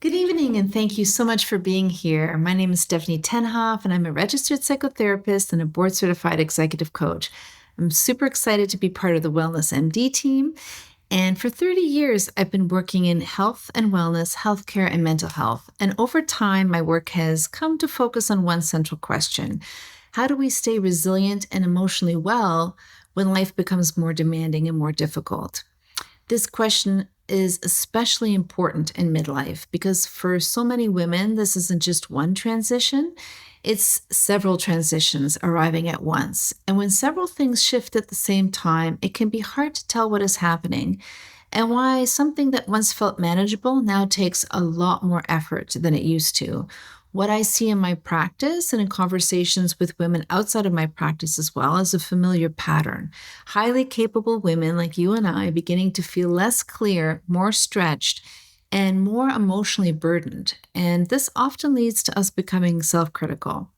Good evening, and thank you so much for being here. My name is Stephanie Tenhaeff, and I'm a registered psychotherapist and a board-certified executive coach. I'm super excited to be part of the Wellness MD team. And for 30 years, I've been working in health and wellness, healthcare, and mental health. And over time, my work has come to focus on one central question. How do we stay resilient and emotionally well when life becomes more demanding and more difficult? This question is especially important in midlife because for so many women, this isn't just one transition, it's several transitions arriving at once. And when several things shift at the same time, it can be hard to tell what is happening and why something that once felt manageable now takes a lot more effort than it used to. What I see in my practice and in conversations with women outside of my practice as well is a familiar pattern. Highly capable women like you and I beginning to feel less clear, more stretched, and more emotionally burdened. And this often leads to us becoming self-critical.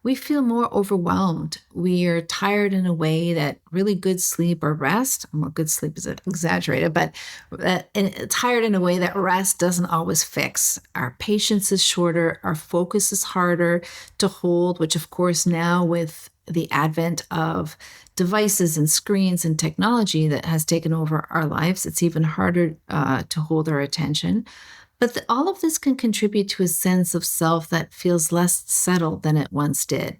We feel more overwhelmed. We are tired in a way that really good sleep or rest, well, good sleep is exaggerated, but tired in a way that rest doesn't always fix. Our patience is shorter, our focus is harder to hold, which of course now with the advent of devices and screens and technology that has taken over our lives, it's even harder to hold our attention. But all of this can contribute to a sense of self that feels less settled than it once did.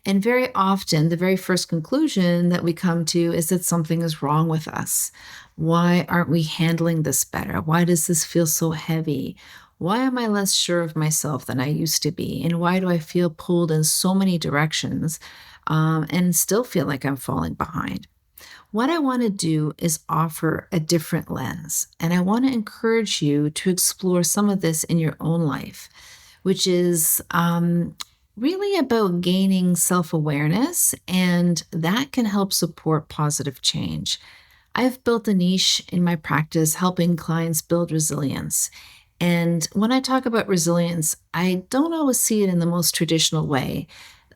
And very often, the very first conclusion that we come to is that something is wrong with us. Why aren't we handling this better? Why does this feel so heavy? Why am I less sure of myself than I used to be? And why do I feel pulled in so many directions and still feel like I'm falling behind? What I want to do is offer a different lens, and I want to encourage you to explore some of this in your own life, which is really about gaining self-awareness, and that can help support positive change. I've built a niche in my practice helping clients build resilience. And when I talk about resilience, I don't always see it in the most traditional way,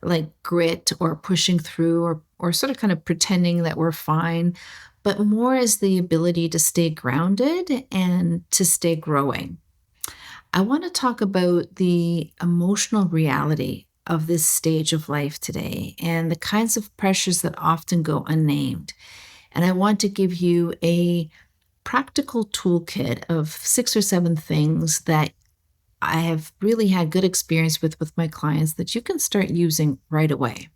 like grit or pushing through or sort of kind of pretending that we're fine, but more as the ability to stay grounded and to stay growing. I want to talk about the emotional reality of this stage of life today and the kinds of pressures that often go unnamed. And I want to give you a practical toolkit of 6 or 7 things that I have really had good experience with my clients that you can start using right away.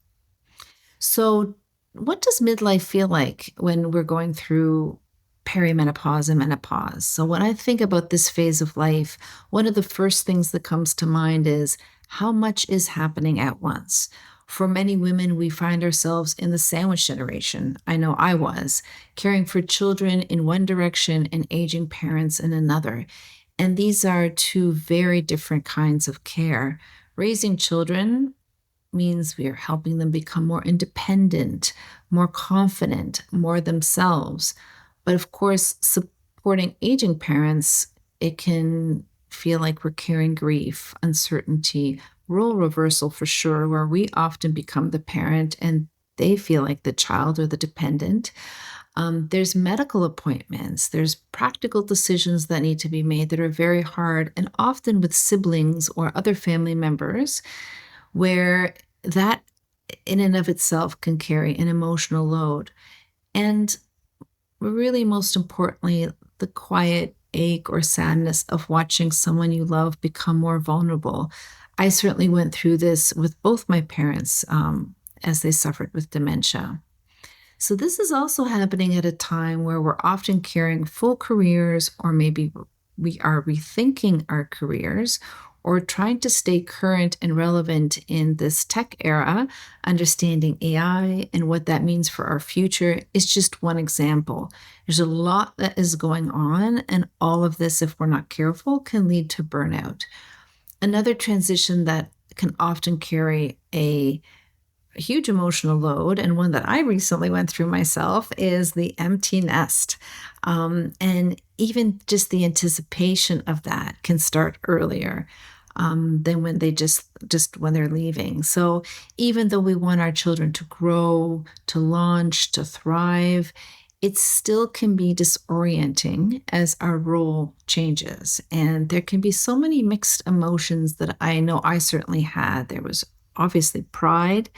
So, what does midlife feel like when we're going through perimenopause and menopause? So, when I think about this phase of life, one of the first things that comes to mind is how much is happening at once. For many women, we find ourselves in the sandwich generation. I know I was, caring for children in one direction and aging parents in another. And these are two very different kinds of care. Raising children means we are helping them become more independent, more confident, more themselves. But of course, supporting aging parents, it can feel like we're carrying grief, uncertainty, role reversal for sure, where we often become the parent and they feel like the child or the dependent. There's medical appointments, there's practical decisions that need to be made that are very hard, and often with siblings or other family members, where that in and of itself can carry an emotional load. And really, most importantly, the quiet ache or sadness of watching someone you love become more vulnerable. I certainly went through this with both my parents as they suffered with dementia. So this is also happening at a time where we're often carrying full careers, or maybe we are rethinking our careers or trying to stay current and relevant in this tech era. Understanding AI and what that means for our future is just one example. There's a lot that is going on, and all of this, if we're not careful, can lead to burnout. Another transition that can often carry a huge emotional load, and one that I recently went through myself, is the empty nest. And even just the anticipation of that can start earlier than when they just when they're leaving. So even though we want our children to grow, to launch, to thrive, it still can be disorienting as our role changes. And there can be so many mixed emotions that I know I certainly had. There was obviously pride,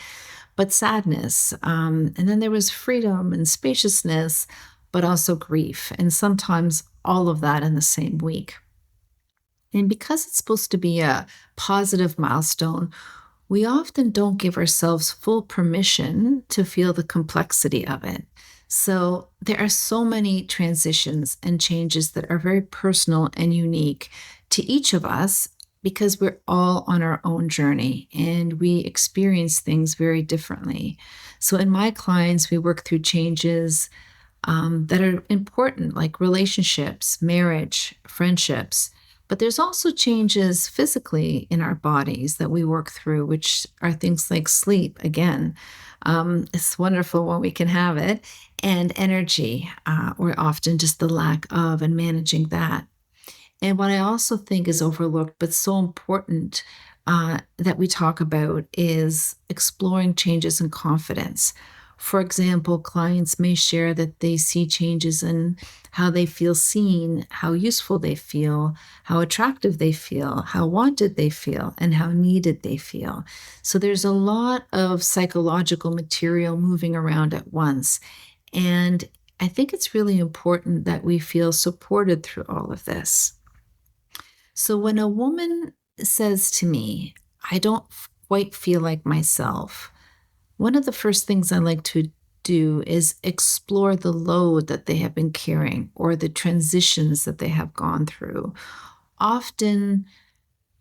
but sadness. And then there was freedom and spaciousness, but also grief. And sometimes all of that in the same week. And because it's supposed to be a positive milestone, we often don't give ourselves full permission to feel the complexity of it. So there are so many transitions and changes that are very personal and unique to each of us because we're all on our own journey and we experience things very differently. So in my clients, we work through changes that are important, like relationships, marriage, friendships. But there's also changes physically in our bodies that we work through, which are things like sleep, again. It's wonderful when we can have it, and energy, or often just the lack of, and managing that. And what I also think is overlooked, but so important that we talk about, is exploring changes in confidence. For example, clients may share that they see changes in how they feel seen, how useful they feel, how attractive they feel, how wanted they feel, and how needed they feel. So there's a lot of psychological material moving around at once. And I think it's really important that we feel supported through all of this. So when a woman says to me, I don't quite feel like myself, one of the first things I like to do is explore the load that they have been carrying or the transitions that they have gone through. Often,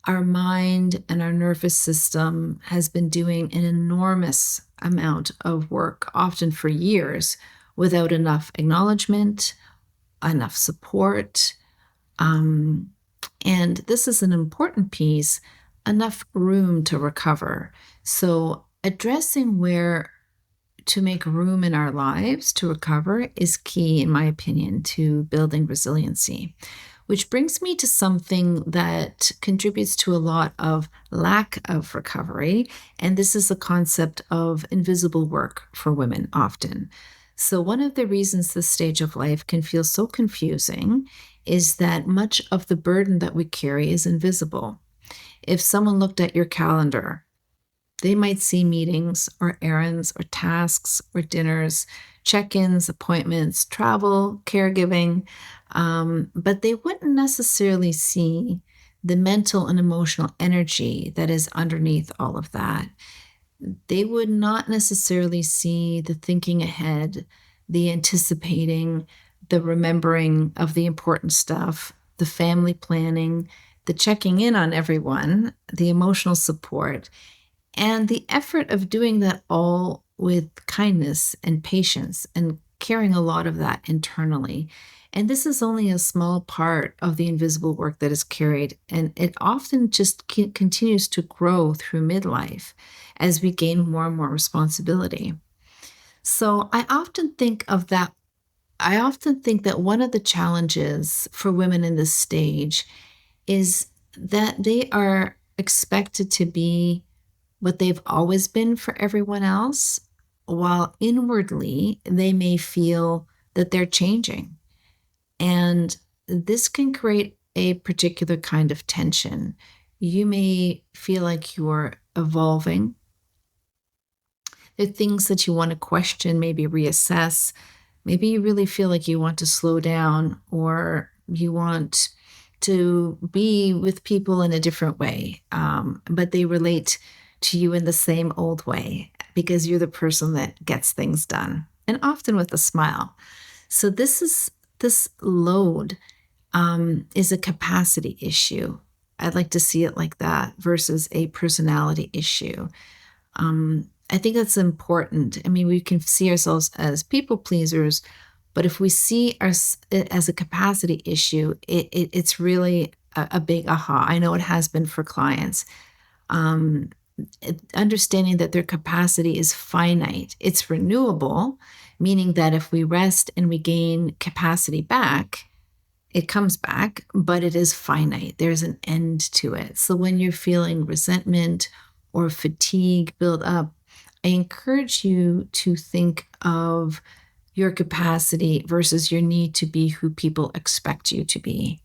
our mind and our nervous system has been doing an enormous amount of work, often for years, without enough acknowledgement, enough support. And this is an important piece, enough room to recover. So addressing where to make room in our lives to recover is key, in my opinion, to building resiliency. Which brings me to something that contributes to a lot of lack of recovery, and this is the concept of invisible work for women often. So one of the reasons this stage of life can feel so confusing is that much of the burden that we carry is invisible. If someone looked at your calendar, they might see meetings or errands or tasks or dinners, check-ins, appointments, travel, caregiving, but they wouldn't necessarily see the mental and emotional energy that is underneath all of that. They would not necessarily see the thinking ahead, the anticipating, the remembering of the important stuff, the family planning, the checking in on everyone, the emotional support, and the effort of doing that all with kindness and patience and carrying a lot of that internally. And this is only a small part of the invisible work that is carried, and it often just continues to grow through midlife as we gain more and more responsibility. So I often think that one of the challenges for women in this stage is that they are expected to be what they've always been for everyone else, while inwardly they may feel that they're changing. And this can create a particular kind of tension. You may feel like you're evolving. There are things that you want to question, maybe reassess. Maybe you really feel like you want to slow down, or you want to be with people in a different way, but they relate to you in the same old way because you're the person that gets things done, and often with a smile. So this load is a capacity issue. I'd like to see it like that versus a personality issue. I think that's important. I mean, we can see ourselves as people pleasers, but if we see it as a capacity issue, it's really a big aha. I know it has been for clients. Understanding that their capacity is finite. It's renewable, meaning that if we rest and we gain capacity back, it comes back, but it is finite. There's an end to it. So when you're feeling resentment or fatigue build up, I encourage you to think of your capacity versus your need to be who people expect you to be.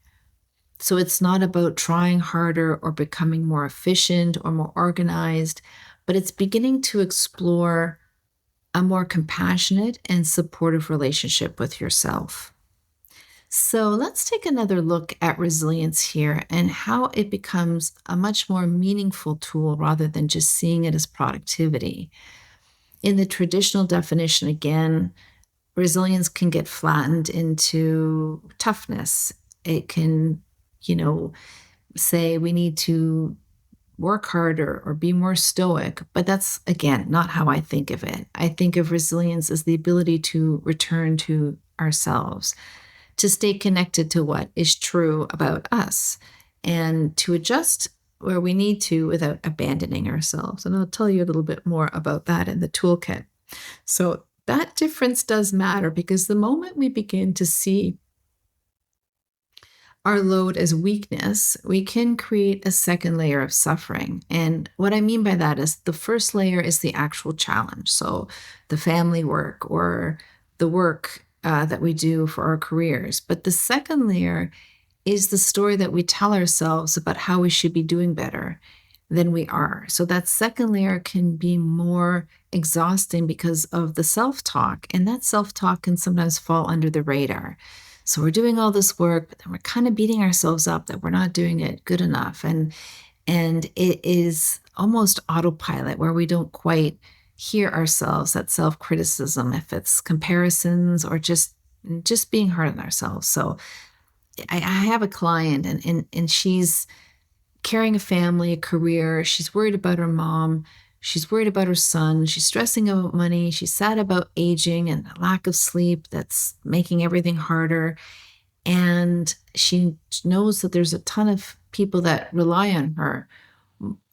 So it's not about trying harder or becoming more efficient or more organized, but it's beginning to explore a more compassionate and supportive relationship with yourself. So let's take another look at resilience here and how it becomes a much more meaningful tool rather than just seeing it as productivity. In the traditional definition, again, resilience can get flattened into toughness. It can, say we need to work harder or be more stoic, but that's, again, not how I think of it. I think of resilience as the ability to return to ourselves, to stay connected to what is true about us, and to adjust where we need to without abandoning ourselves. And I'll tell you a little bit more about that in the toolkit. So that difference does matter, because the moment we begin to see our load as weakness, we can create a second layer of suffering. And what I mean by that is the first layer is the actual challenge. So the family work or the work that we do for our careers. But the second layer is the story that we tell ourselves about how we should be doing better than we are. So that second layer can be more exhausting because of the self-talk. And that self-talk can sometimes fall under the radar. So we're doing all this work, but then we're kind of beating ourselves up that we're not doing it good enough. And it is almost autopilot where we don't quite hear ourselves, that self-criticism, if it's comparisons or just being hard on ourselves. So I have a client and she's carrying a family, a career. She's worried about her mom. She's worried about her son. She's stressing about money. She's sad about aging and the lack of sleep that's making everything harder. And she knows that there's a ton of people that rely on her.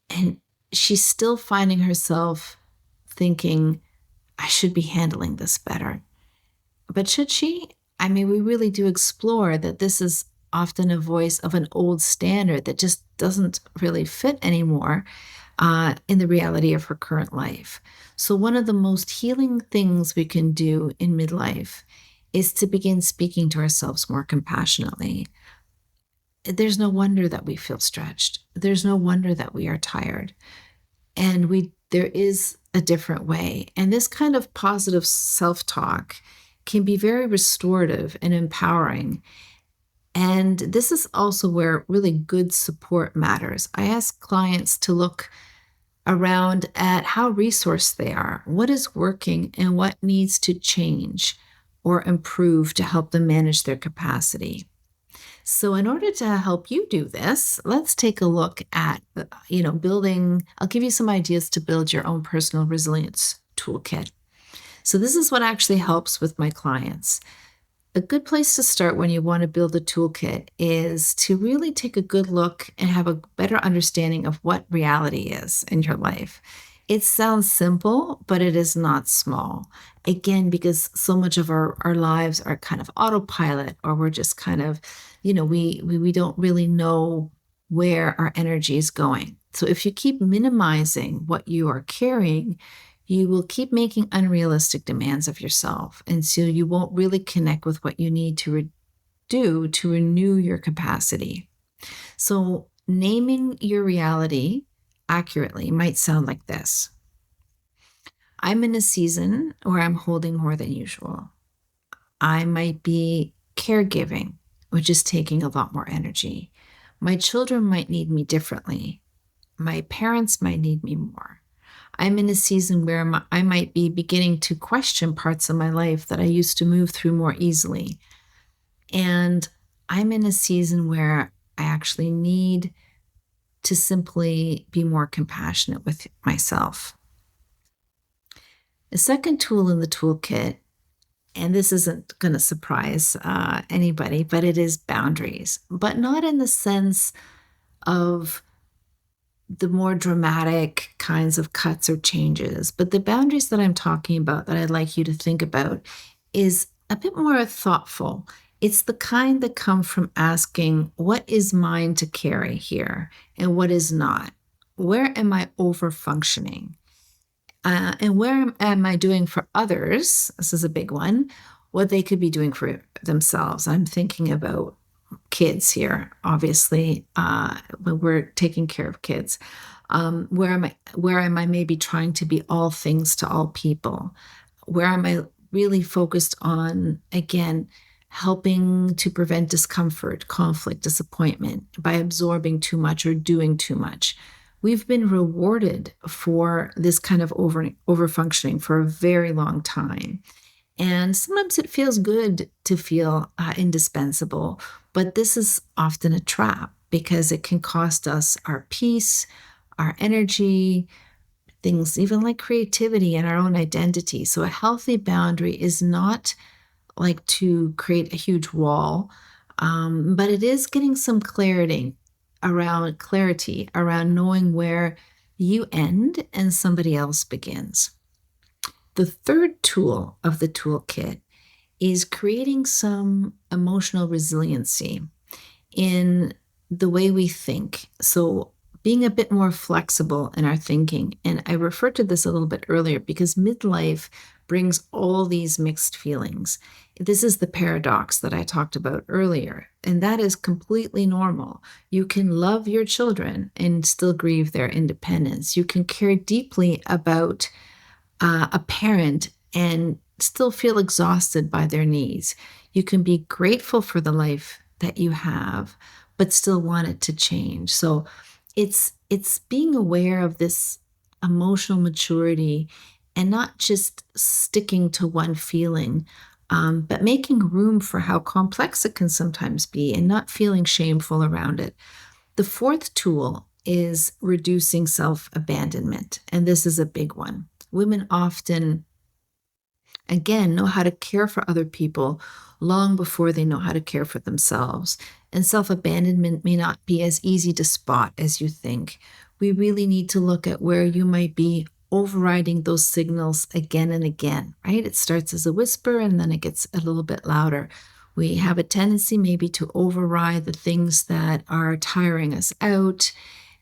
And she's still finding herself thinking, I should be handling this better. But should she? I mean, we really do explore that this is often a voice of an old standard that just doesn't really fit anymore in the reality of her current life. So one of the most healing things we can do in midlife is to begin speaking to ourselves more compassionately. There's no wonder that we feel stretched. There's no wonder that we are tired. And there is a different way. And this kind of positive self-talk can be very restorative and empowering. And this is also where really good support matters. I ask clients to look around at how resourced they are, what is working and what needs to change or improve to help them manage their capacity. So in order to help you do this, let's take a look at, building. I'll give you some ideas to build your own personal resilience toolkit. So this is what actually helps with my clients. A good place to start when you want to build a toolkit is to really take a good look and have a better understanding of what reality is in your life. It sounds simple, but it is not small. Again, because so much of our lives are kind of autopilot, or we're just kind of, we don't really know where our energy is going. So if you keep minimizing what you are carrying, you will keep making unrealistic demands of yourself. And so you won't really connect with what you need to do to renew your capacity. So naming your reality accurately might sound like this. I'm in a season where I'm holding more than usual. I might be caregiving, which is taking a lot more energy. My children might need me differently. My parents might need me more. I'm in a season where I might be beginning to question parts of my life that I used to move through more easily. And I'm in a season where I actually need to simply be more compassionate with myself. The second tool in the toolkit, and this isn't going to surprise anybody, but it is boundaries, but not in the sense of the more dramatic kinds of cuts or changes. But the boundaries that I'm talking about that I'd like you to think about is a bit more thoughtful. It's the kind that come from asking, what is mine to carry here and what is not? Where am I over functioning? And where am I doing for others? This is a big one. What they could be doing for themselves. I'm thinking about kids here, obviously, when we're taking care of kids. Where am I maybe trying to be all things to all people? Where am I really focused on, again, helping to prevent discomfort, conflict, disappointment by absorbing too much or doing too much? We've been rewarded for this kind of over functioning for a very long time. And sometimes it feels good to feel indispensable, but this is often a trap because it can cost us our peace, our energy, things even like creativity and our own identity. So a healthy boundary is not like to create a huge wall, but it is getting some clarity around knowing where you end and somebody else begins. The third tool of the toolkit is creating some emotional resiliency in the way we think. So being a bit more flexible in our thinking. And I referred to this a little bit earlier because midlife brings all these mixed feelings. This is the paradox that I talked about earlier, and that is completely normal. You can love your children and still grieve their independence. You can care deeply about a parent and still feel exhausted by their needs. You can be grateful for the life that you have, but still want it to change. So it's being aware of this emotional maturity and not just sticking to one feeling, but making room for how complex it can sometimes be and not feeling shameful around it. The fourth tool is reducing self-abandonment, and this is a big one. Women often, again, know how to care for other people long before they know how to care for themselves. And self-abandonment may not be as easy to spot as you think. We really need to look at where you might be overriding those signals again and again, right? It starts as a whisper and then it gets a little bit louder. We have a tendency maybe to override the things that are tiring us out.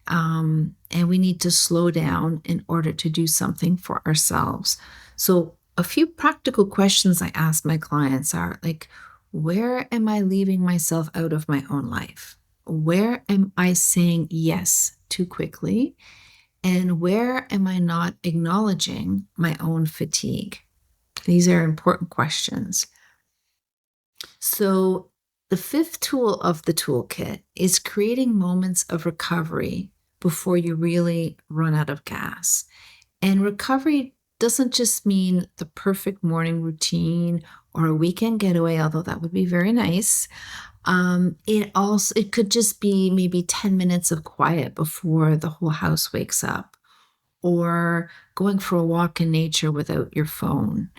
And we need to slow down in order to do something for ourselves. So a few practical questions I ask my clients are like, where am I leaving myself out of my own life? Where am I saying yes too quickly? And where am I not acknowledging my own fatigue? These are important questions. So the fifth tool of the toolkit is creating moments of recovery before you really run out of gas. And recovery doesn't just mean the perfect morning routine or a weekend getaway, although that would be very nice. It could just be maybe 10 minutes of quiet before the whole house wakes up, or going for a walk in nature without your phone.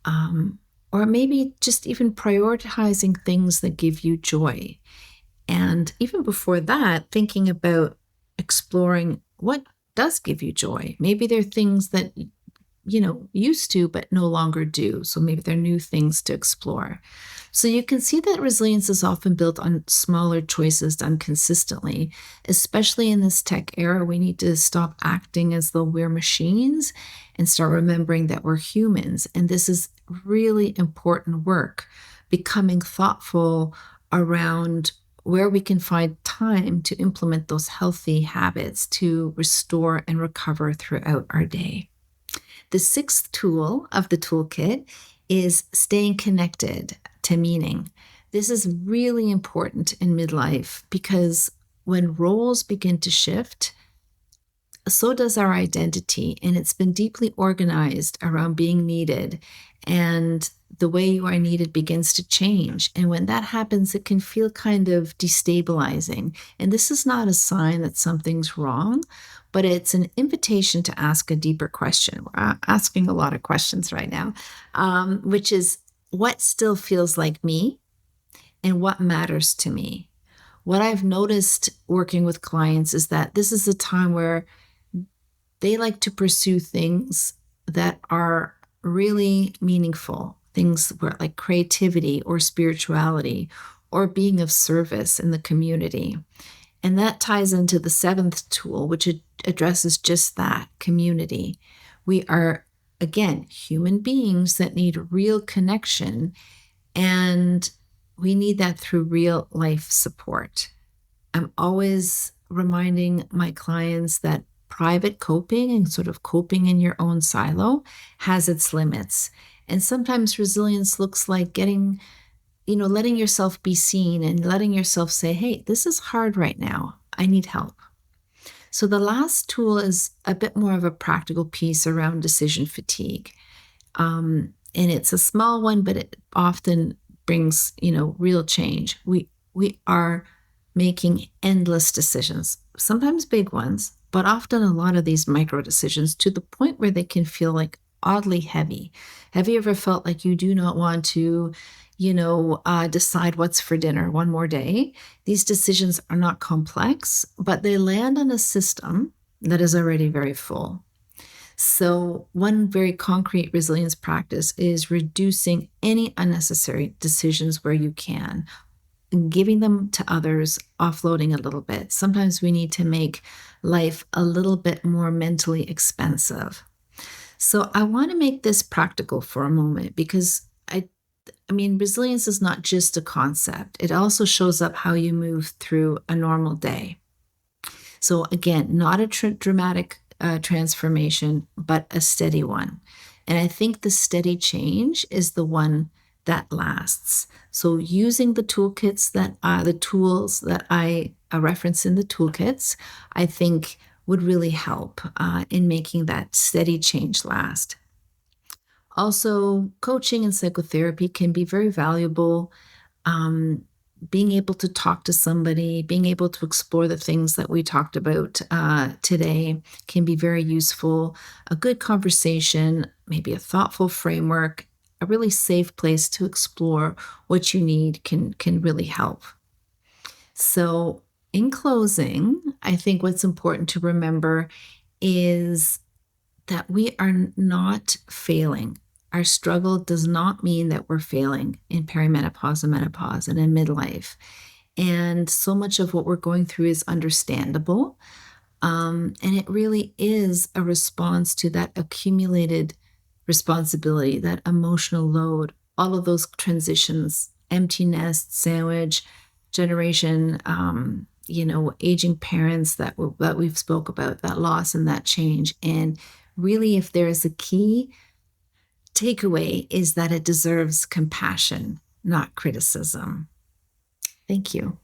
Or maybe just even prioritizing things that give you joy. And even before that, thinking about exploring what does give you joy. Maybe there are things that used to, but no longer do. So maybe they're new things to explore. So you can see that resilience is often built on smaller choices done consistently, especially in this tech era. We need to stop acting as though we're machines and start remembering that we're humans. And this is really important work, becoming thoughtful around where we can find time to implement those healthy habits to restore and recover throughout our day. The sixth tool of the toolkit is staying connected to meaning. This is really important in midlife because when roles begin to shift, so does our identity, and it's been deeply organized around being needed, and the way you are needed begins to change. And when that happens, it can feel kind of destabilizing. And this is not a sign that something's wrong, but it's an invitation to ask a deeper question. We're asking a lot of questions right now, which is what still feels like me and what matters to me. What I've noticed working with clients is that this is a time where they like to pursue things that are really meaningful, things where like creativity or spirituality or being of service in the community. And that ties into the seventh tool, which addresses just that, community. We are, again, human beings that need real connection, and we need that through real life support. I'm always reminding my clients that private coping and sort of coping in your own silo has its limits. And sometimes resilience looks like letting yourself be seen and letting yourself say, hey, this is hard right now. I need help. So the last tool is a bit more of a practical piece around decision fatigue. And it's a small one, but it often brings, real change. We are making endless decisions, sometimes big ones, but often a lot of these micro decisions to the point where they can feel like oddly heavy. Have you ever felt like you do not want to, decide what's for dinner one more day? These decisions are not complex, but they land on a system that is already very full. So, one very concrete resilience practice is reducing any unnecessary decisions where you can, giving them to others, offloading a little bit. Sometimes we need to make life a little bit more mentally expensive. So, I want to make this practical for a moment because resilience is not just a concept. It also shows up how you move through a normal day. So again, not a dramatic transformation, but a steady one. And I think the steady change is the one that lasts. So using the toolkits the tools that I reference in the toolkits, I think would really help in making that steady change last. Also, coaching and psychotherapy can be very valuable. Being able to talk to somebody, being able to explore the things that we talked about today can be very useful. A good conversation, maybe a thoughtful framework, a really safe place to explore what you need can really help. So, in closing, I think what's important to remember is that we are not failing. Our struggle does not mean that we're failing in perimenopause and menopause and in midlife. And so much of what we're going through is understandable. And it really is a response to that accumulated responsibility, that emotional load, all of those transitions, empty nest, sandwich, generation, aging parents that we've spoke about, that loss and that change. And really, if there is a key takeaway, is that it deserves compassion, not criticism. Thank you.